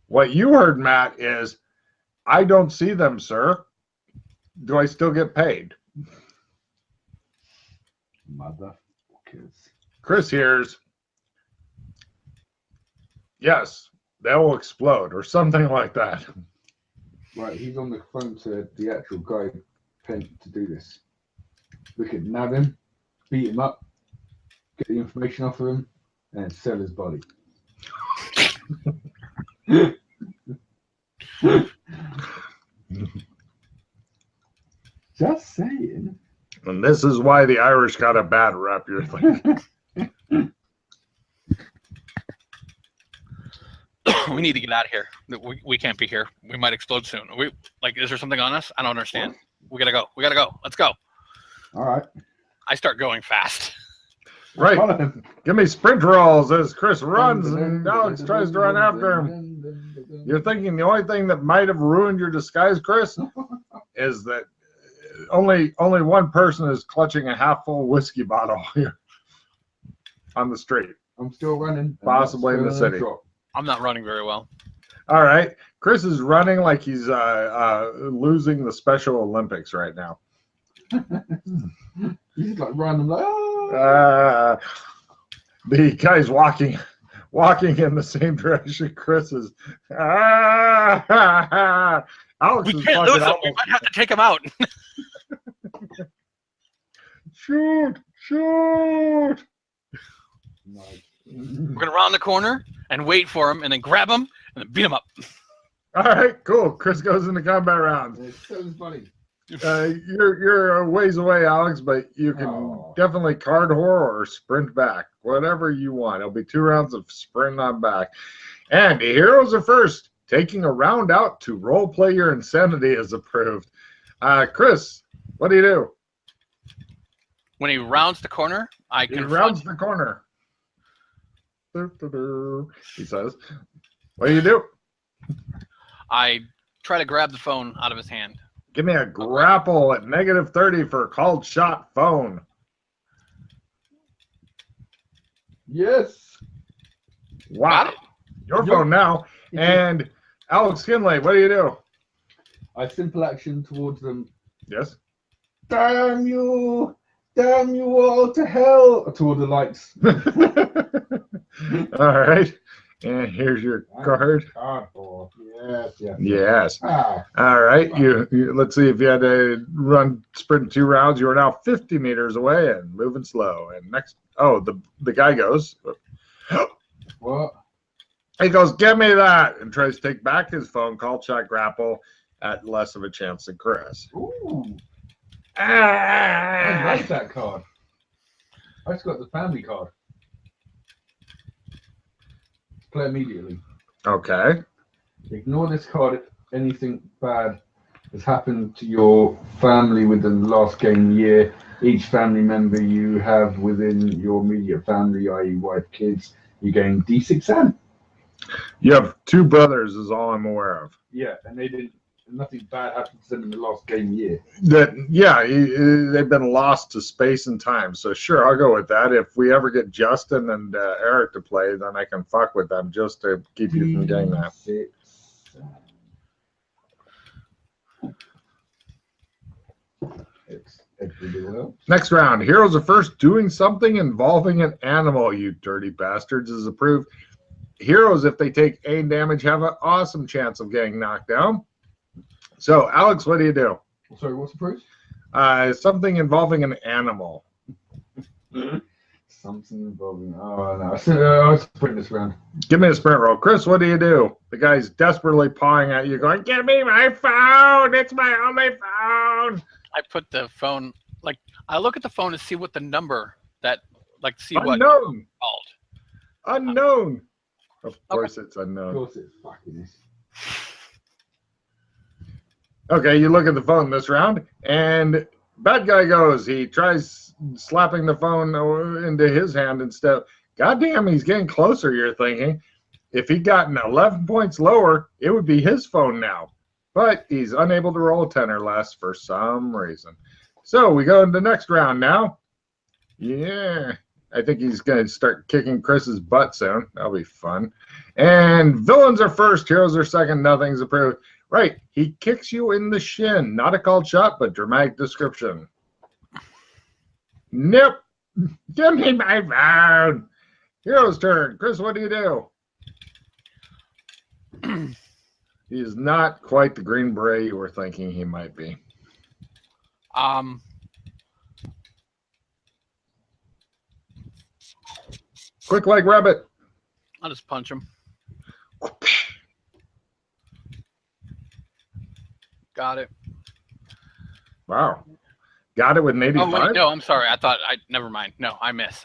Speaker 1: What you heard, Matt, is I don't see them, sir. Do I still get paid?
Speaker 3: Motherfuckers.
Speaker 1: Chris hears, yes, they will explode or something like that.
Speaker 3: Right, he's on the phone to the actual guy paid to do this. We could nab him, beat him up, get the information off of him, and sell his body. Just saying.
Speaker 1: And this is why the Irish got a bad rep, you're thinking.
Speaker 2: We need to get out of here. We can't be here. We might explode soon. Is there something on us? I don't understand. We gotta go. We gotta go. Let's go.
Speaker 3: All right.
Speaker 2: I start going fast.
Speaker 1: Right. Give me sprint rolls as Chris runs and Alex tries to run after him. You're thinking the only thing that might have ruined your disguise, Chris, is that only one person is clutching a half-full whiskey bottle here on the street.
Speaker 3: I'm still running.
Speaker 1: Possibly in the city.
Speaker 2: I'm not running very well.
Speaker 1: All right. Chris is running like he's losing the Special Olympics right now.
Speaker 3: He's like running like, oh.
Speaker 1: The guy's walking in the same direction Chris is. Alex
Speaker 2: We can't lose him. We might have to take him out.
Speaker 1: Shoot!
Speaker 3: Nice.
Speaker 2: We're gonna round the corner and wait for him, and then grab him and then beat him up.
Speaker 1: All right, cool. Chris goes into combat rounds.
Speaker 3: It's so funny.
Speaker 1: You're a ways away, Alex, but you can definitely card horror or sprint back, whatever you want. It'll be 2 rounds of sprint on back. And the heroes are first. Taking a round out to role play your insanity is approved. Chris, what do you do?
Speaker 2: When he rounds the corner,
Speaker 1: He rounds the corner. He says, what do you do?
Speaker 2: I try to grab the phone out of his hand.
Speaker 1: Give me a grapple at -30 for called shot phone.
Speaker 3: Yes.
Speaker 1: Wow.
Speaker 2: Got it.
Speaker 1: Your phone now. And Alex Kinley, what do you do?
Speaker 3: I simple action towards them.
Speaker 1: Yes.
Speaker 3: Damn you all to hell! Toward the lights.
Speaker 1: All right. And here's your card.
Speaker 3: Cardboard. Yes.
Speaker 1: Yes.
Speaker 3: Ah.
Speaker 1: All right. You let's see if you had to run sprint 2 rounds. You are now 50 meters away and moving slow. And next, the guy goes.
Speaker 3: What?
Speaker 1: He goes, give me that, and tries to take back his phone, call shot grapple at less of a chance than Chris.
Speaker 3: Ooh. I like that card. I just got the family card. Play immediately.
Speaker 1: Okay.
Speaker 3: Ignore this card if anything bad has happened to your family within the last game year. Each family member you have within your immediate family, i.e. wife, kids, you gain D6M.
Speaker 1: You have 2 brothers is all I'm aware of.
Speaker 3: Yeah, and nothing bad happened to them in the last game year.
Speaker 1: They've been lost to space and time. So sure, I'll go with that. If we ever get Justin and Eric to play, then I can fuck with them just to keep you from getting that. Next round. Heroes are first. Doing something involving an animal, you dirty bastards, is approved. Heroes, if they take 8 damage, have an awesome chance of getting knocked down. So, Alex, what do you do?
Speaker 3: Sorry, what's the price?
Speaker 1: Something involving an animal.
Speaker 3: Something involving. Oh no! I was putting this round.
Speaker 1: Give me a sprint roll. Chris, what do? The guy's desperately pawing at you, going, "Give me my phone! It's my only phone!"
Speaker 2: I put the phone, like, I look at the phone to see what the number that, like, see what
Speaker 1: Unknown.
Speaker 2: called.
Speaker 1: Unknown. Of course it's unknown.
Speaker 3: Of course it fucking is.
Speaker 1: Okay, you look at the phone this round, and bad guy goes. He tries slapping the phone into his hand instead. Goddamn, he's getting closer, you're thinking. If he'd gotten 11 points lower, it would be his phone now. But he's unable to roll a 10 or less for some reason. So we go into the next round now. Yeah, I think he's going to start kicking Chris's butt soon. That'll be fun. And villains are first, heroes are second, nothing's approved. Right, he kicks you in the shin. Not a called shot, but dramatic description. Nope. Give me my phone. Hero's turn. Chris, what do? He is not quite the Green Beret you were thinking he might be. Quick like rabbit.
Speaker 2: I'll just punch him. Got it.
Speaker 1: Wow. Got it with an 85?
Speaker 2: Oh, wait, no, I'm sorry. Never mind. No, I miss.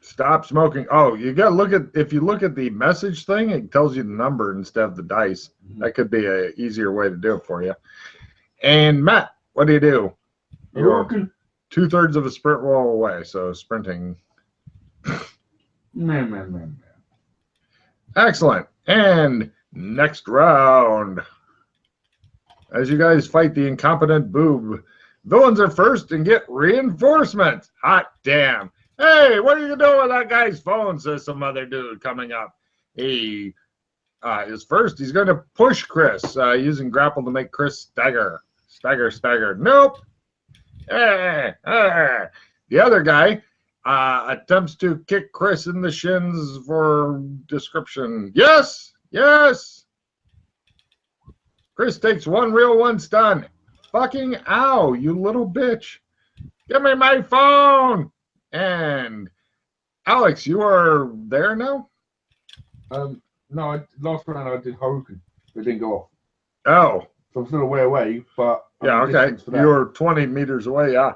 Speaker 1: Stop smoking. Oh, you got to look at, if you look at the message thing, it tells you the number instead of the dice.
Speaker 3: Mm-hmm.
Speaker 1: That could be an easier way to do it for you. And Matt, what do? You're 2/3 of a sprint roll away, so sprinting.
Speaker 3: Man.
Speaker 1: Excellent. And next round. As you guys fight the incompetent boob, villains are first and get reinforcements. Hot damn. Hey, what are you doing with that guy's phone? Says some other dude coming up. He is first. He's going to push Chris using grapple to make Chris stagger. Stagger. Nope. The other guy attempts to kick Chris in the shins for description. Yes. Chris takes one real, one stun. Fucking ow, you little bitch. Give me my phone. And Alex, you are there now?
Speaker 3: No, last round I did Hogan. It didn't go off.
Speaker 1: Oh.
Speaker 3: So I'm still way away, but
Speaker 1: yeah, okay. You're 20 meters away, yeah.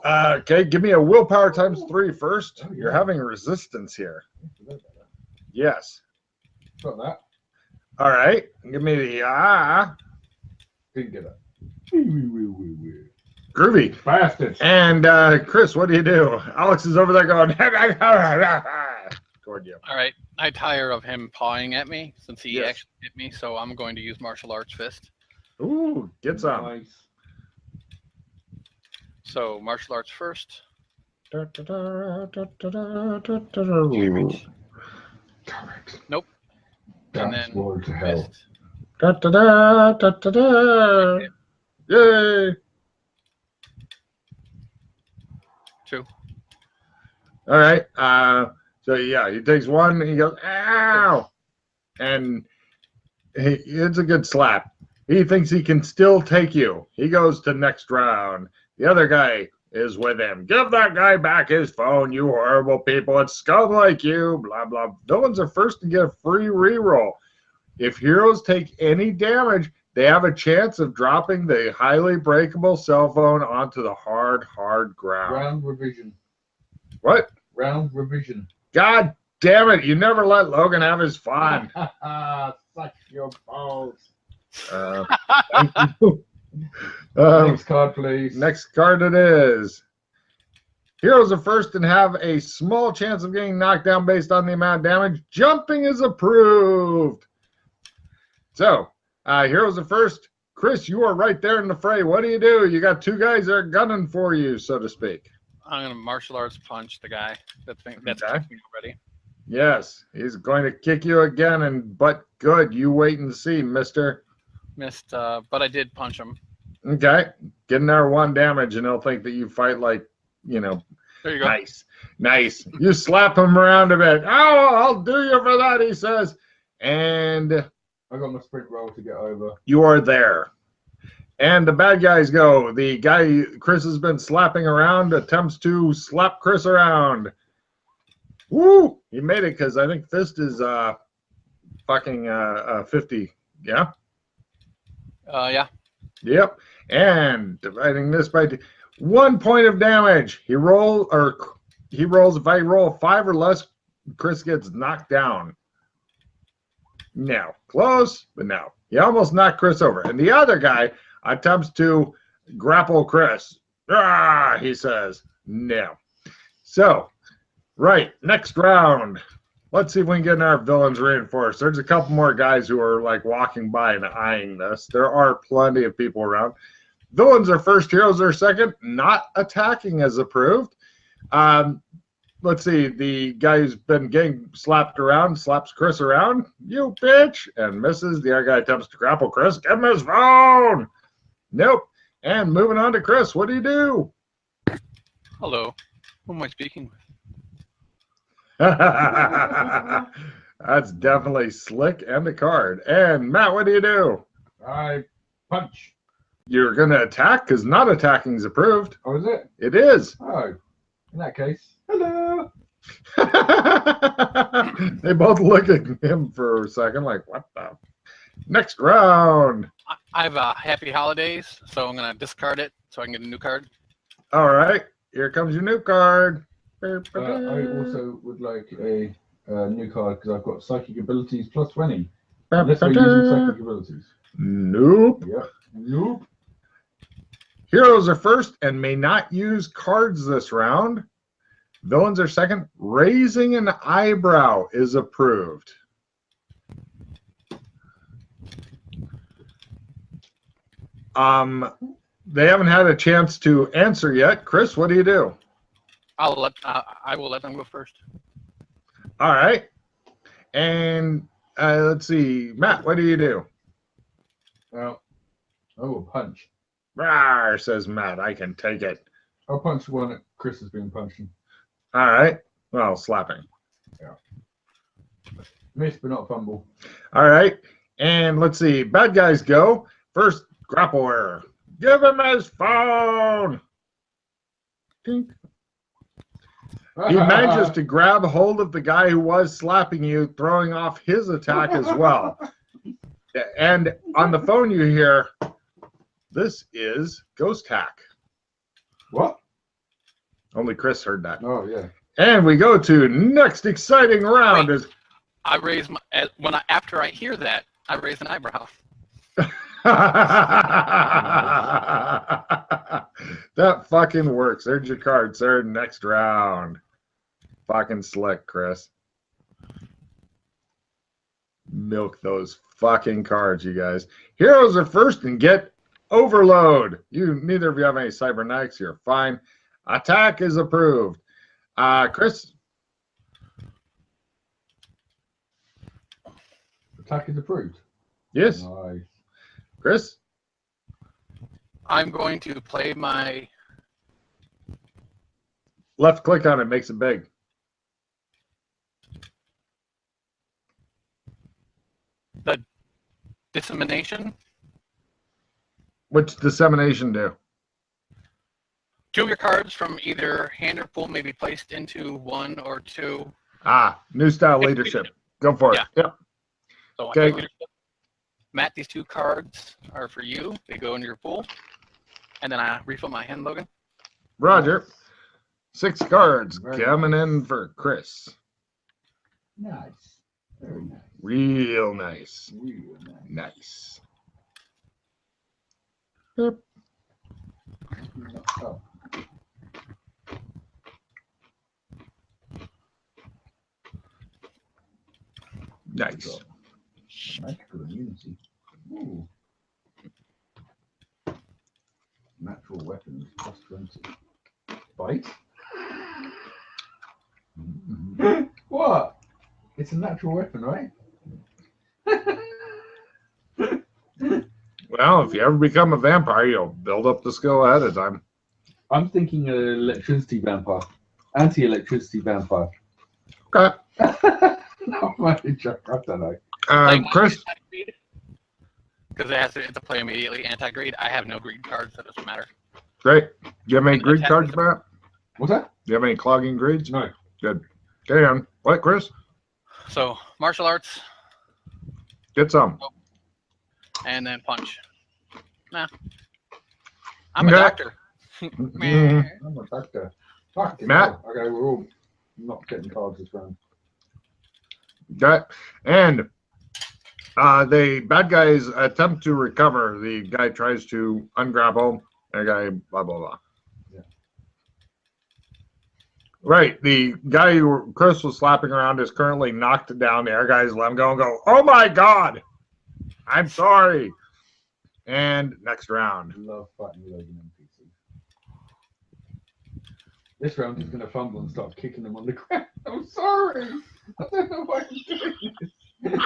Speaker 1: Okay, give me a willpower ×3 first. You're having resistance here. Yes.
Speaker 3: Got that.
Speaker 1: All right. Give me the
Speaker 3: Didn't get it.
Speaker 1: Groovy.
Speaker 3: Bastard.
Speaker 1: And Chris, what do? Alex is over there going toward you.
Speaker 2: All right. I tire of him pawing at me since he actually hit me, so I'm going to use martial arts fist.
Speaker 1: Ooh, get some.
Speaker 3: Nice.
Speaker 2: So martial arts first. Nope. And
Speaker 3: That's
Speaker 2: then
Speaker 3: word to hell.
Speaker 2: fist.
Speaker 1: Yay!
Speaker 2: 2.
Speaker 1: All right. So yeah, he takes one and he goes, ow! And it's a good slap. He thinks he can still take you. He goes to next round. The other guy is with him. Give that guy back his phone, you horrible people. It's scum like you, blah, blah. Villains are first to get a free reroll. If heroes take any damage, they have a chance of dropping the highly breakable cell phone onto the hard ground.
Speaker 3: Round revision.
Speaker 1: What?
Speaker 3: Round revision.
Speaker 1: God damn it. You never let Logan have his fun.
Speaker 3: Suck your balls.
Speaker 1: Thank you.
Speaker 3: Next card, please.
Speaker 1: Next card it is. Heroes are first and have a small chance of getting knocked down based on the amount of damage. Jumping is approved. So, heroes are first. Chris, you are right there in the fray. What do? You got two guys that are gunning for you, so to speak.
Speaker 2: I'm going to martial arts punch the guy that's
Speaker 1: Okay.
Speaker 2: kicked me already.
Speaker 1: Yes, he's going to kick you again, but good. You wait and see, mister.
Speaker 2: Missed, but I did punch him.
Speaker 1: Okay. Get in there 1 damage, and he'll think that you fight like,
Speaker 2: There you go.
Speaker 1: Nice. You slap him around a bit. Oh, I'll do you for that, he says. And
Speaker 3: I got my sprint roll to get over.
Speaker 1: you are there. And the bad guys go. The guy Chris has been slapping around attempts to slap Chris around. Woo! He made it because I think Fist is fucking 50. Yeah?
Speaker 2: Yeah.
Speaker 1: Yep. And dividing this by 1 point of damage. He rolls. If I roll 5 or less, Chris gets knocked down. No. Close, but no. He almost knocked Chris over. And the other guy attempts to grapple Chris. Ah, he says. No. So, right, next round. Let's see if we can get our villains reinforced. There's a couple more guys who are like walking by and eyeing this. There are plenty of people around. Villains are first, heroes are second. Not attacking as approved. Let's see. The guy who's been getting slapped around slaps Chris around. You bitch! And misses. The other guy attempts to grapple Chris. Give him his phone! Nope. And moving on to Chris. What do you do?
Speaker 2: Hello. Who am I speaking with?
Speaker 1: That's definitely slick and a card. And Matt, what do you do?
Speaker 3: I punch.
Speaker 1: You're going to attack because not attacking is approved.
Speaker 3: Oh, is it?
Speaker 1: It is.
Speaker 3: Oh, in that case, hello.
Speaker 1: They both look at him for a second like, what the? Next round.
Speaker 2: I have happy holidays, so I'm going to discard it so I can get a new card.
Speaker 1: All right. Here comes your new card.
Speaker 3: I also would like a new card because I've got psychic abilities plus 20. Unless we're using psychic abilities.
Speaker 1: Nope.
Speaker 3: Yeah. Nope.
Speaker 1: Heroes are first and may not use cards this round. Villains are second. Raising an eyebrow is approved. They haven't had a chance to answer yet. Chris, what do you do?
Speaker 2: I will let them go first.
Speaker 1: All right. And let's see. Matt, what do you do?
Speaker 3: Well, I will punch.
Speaker 1: Rawr, says Matt. I can take it.
Speaker 3: I'll punch the one that Chris has been punching.
Speaker 1: All right. Well, slapping.
Speaker 3: Yeah. Miss, but not fumble.
Speaker 1: All right. And let's see. Bad guys go. First, grappler. Give him his phone. Tink. He manages to grab hold of the guy who was slapping you, throwing off his attack as well. And on the phone you hear, this is Ghost Hack.
Speaker 3: What?
Speaker 1: Only Chris heard that.
Speaker 3: Oh, yeah.
Speaker 1: And we go to next exciting round.
Speaker 2: Wait, I raise my after I hear that, I raise an eyebrow.
Speaker 1: That fucking works. There's your card, sir. Next round. Fucking slick, Chris. Milk those fucking cards, you guys. Heroes are first and get overload. Neither of you have any cybernetics. You're fine. Attack is approved. Chris?
Speaker 3: Attack is approved.
Speaker 1: Yes.
Speaker 3: Nice.
Speaker 1: Chris?
Speaker 2: I'm going to play my...
Speaker 1: Left click on it makes it big.
Speaker 2: The dissemination.
Speaker 1: What's dissemination do?
Speaker 2: 2 of your cards from either hand or pool may be placed into 1 or 2.
Speaker 1: New style leadership. Go for it.
Speaker 2: Yeah.
Speaker 1: Yep.
Speaker 2: So
Speaker 1: Okay.
Speaker 2: Matt, these 2 cards are for you. They go into your pool. And then I refill my hand, Logan.
Speaker 1: Roger. 6 cards
Speaker 3: Very
Speaker 1: coming in for Chris.
Speaker 3: Nice. Very nice.
Speaker 1: Real nice.
Speaker 3: Real nice.
Speaker 1: Nice. Yep.
Speaker 3: Oh.
Speaker 1: Nice.
Speaker 3: Magical immunity. Ooh. Natural weapons plus 20. Bite? What? It's a natural weapon, right?
Speaker 1: Well, if you ever become a vampire, you'll build up the skill ahead of time.
Speaker 3: I'm thinking an electricity vampire. Anti-electricity vampire.
Speaker 1: Okay.
Speaker 3: No, I don't know.
Speaker 1: Chris?
Speaker 2: because it has to play immediately anti-greed. I have no greed cards, that doesn't matter.
Speaker 1: Great. Do you have any
Speaker 2: And
Speaker 1: greed
Speaker 2: attack
Speaker 1: cards,
Speaker 2: with
Speaker 1: Matt?
Speaker 3: What's that?
Speaker 1: Do you have any clogging greeds?
Speaker 3: No.
Speaker 1: Good. Okay, on. What, Chris?
Speaker 2: So martial arts
Speaker 1: Get some.
Speaker 2: and then punch. Nah. I'm a
Speaker 1: Okay.
Speaker 2: doctor.
Speaker 1: Mhm.
Speaker 3: I'm a doctor. Fucking
Speaker 1: Matt?
Speaker 3: hell. Okay, we're all not getting cards this round.
Speaker 1: Okay. And the bad guys attempt to recover. The guy tries to ungrapple. The guy, blah, blah, blah.
Speaker 3: Yeah.
Speaker 1: Right. The guy who Chris was slapping around is currently knocked down. The other guys let him go and go, oh my God, I'm sorry. And next round.
Speaker 3: I love fighting Logan NPCs. This round he's going to fumble and start kicking them on the ground. I'm sorry. I don't know why I'm doing this.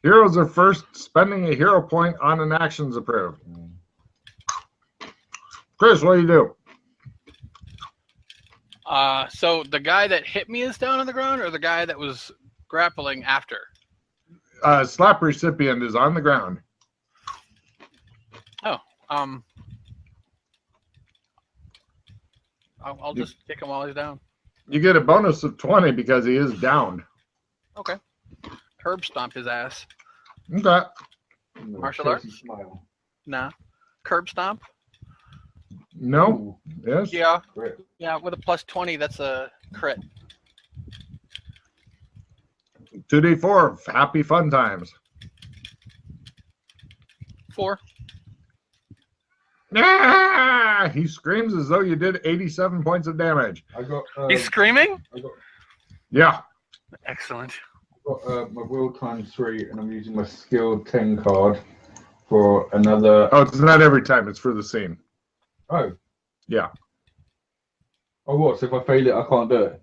Speaker 1: Heroes are first spending a hero point on an actions approved. Chris, what do you do?
Speaker 2: So the guy that hit me is down on the ground, or the guy that was grappling after?
Speaker 1: Slap recipient is on the ground.
Speaker 2: Oh, I'll just kick him while he's down.
Speaker 1: You get a bonus of 20 because he is down.
Speaker 2: Okay. Herb stomp his ass.
Speaker 1: Okay.
Speaker 2: Martial arts?
Speaker 3: Smile.
Speaker 2: Nah. Curb stomp?
Speaker 1: No.
Speaker 3: Ooh,
Speaker 1: Yes.
Speaker 2: Yeah.
Speaker 3: great.
Speaker 2: Yeah, with a plus 20, that's a crit.
Speaker 1: 2d4. Happy fun times.
Speaker 2: 4.
Speaker 1: Ah! He screams as though you did 87 points of damage.
Speaker 3: I got.
Speaker 2: He's screaming?
Speaker 1: Yeah.
Speaker 2: Excellent.
Speaker 3: Got my will times 3, and I'm using my skill 10 card for another.
Speaker 1: Oh, it's not every time. It's for the scene.
Speaker 3: Oh.
Speaker 1: Yeah.
Speaker 3: Oh, what? So if I fail it, I can't do it.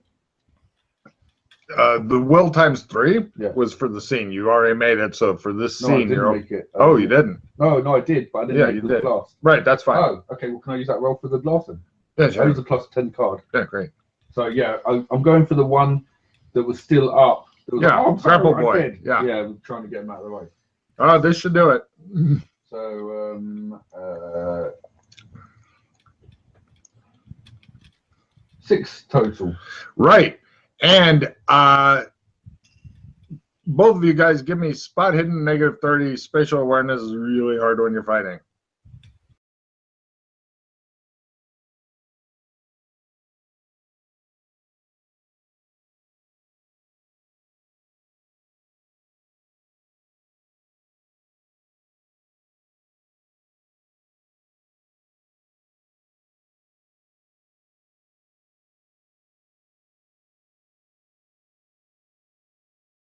Speaker 1: The will times 3
Speaker 3: Yeah.
Speaker 1: was for the scene. You already made it, so for this
Speaker 3: No, I
Speaker 1: scene,
Speaker 3: didn't
Speaker 1: you're.
Speaker 3: make it.
Speaker 1: Oh, you didn't.
Speaker 3: No, I did, but I didn't
Speaker 1: Yeah,
Speaker 3: make
Speaker 1: you
Speaker 3: the
Speaker 1: did.
Speaker 3: blast.
Speaker 1: Right, that's fine.
Speaker 3: Oh, okay. Well, can I use that roll for the blast then?
Speaker 1: Yeah,
Speaker 3: I
Speaker 1: sure.
Speaker 3: use a plus 10 card.
Speaker 1: Yeah, great.
Speaker 3: So yeah, I'm going for the one that was still up. That was
Speaker 1: Yeah,
Speaker 3: I'm sorry,
Speaker 1: grapple
Speaker 3: I'm
Speaker 1: boy.
Speaker 3: dead.
Speaker 1: Yeah.
Speaker 3: Yeah, I'm trying to get him out of the way.
Speaker 1: Oh, this should do it.
Speaker 3: So 6 total.
Speaker 1: Right. And both of you guys give me spot hidden -30. Spatial awareness is really hard when you're fighting.